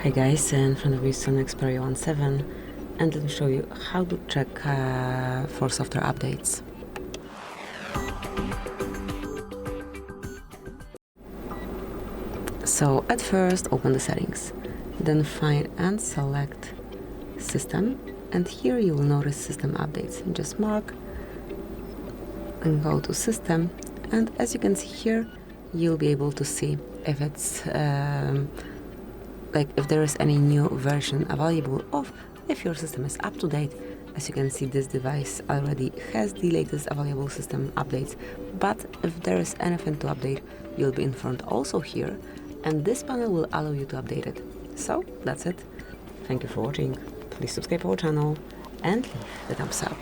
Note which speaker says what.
Speaker 1: Hi guys, in front of you is SONY Xperia 17, and let me show you how to check for software updates. So at first open the settings, then find and select System, and here you will notice System Updates. Just mark and go to System, and as you can see here, you'll be able to see if it's if there is any new version available, or if your system is up to date. As you can see, this device already has the latest available system updates, but if there is anything to update, you'll be informed also here, and this panel will allow you to update it. So that's it. Thank you for watching. Please subscribe our channel and leave the thumbs up.